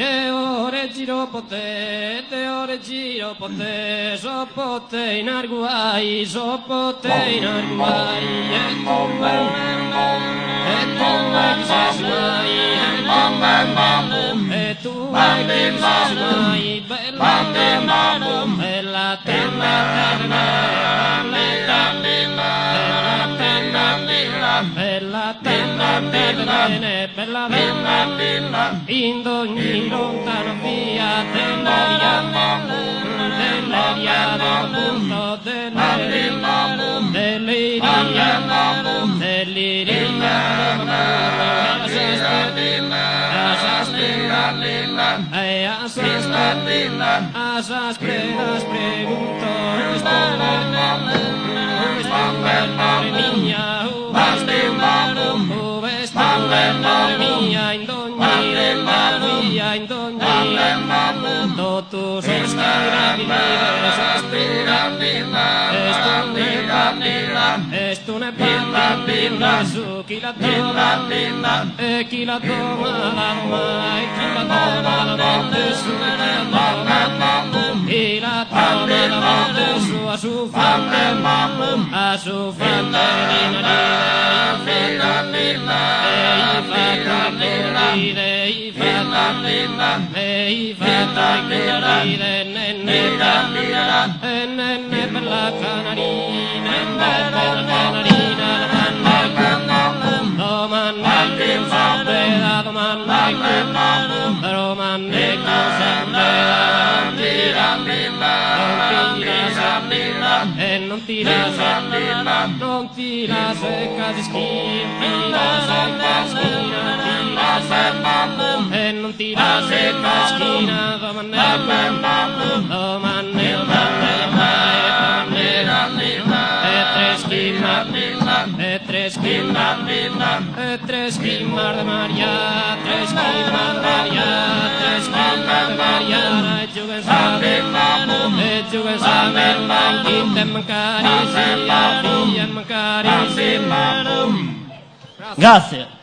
ore giro pote, te ore giro pote, so pote in arguai, so pote in arguai, e tu exas mai, e tu exas mai, bella terra, bella in ogni lontana via della via del punto dell'iria asas pregunto mia in tu esto ne parla su chi la toma e chi la toma la mai chi la toma la notte su chi la toma la notte su a su fronte nenne per la canarina domande e non ti la secca di schina e non ti la secca di schina domande e tre schimar de Maria jugues a mer Grazie.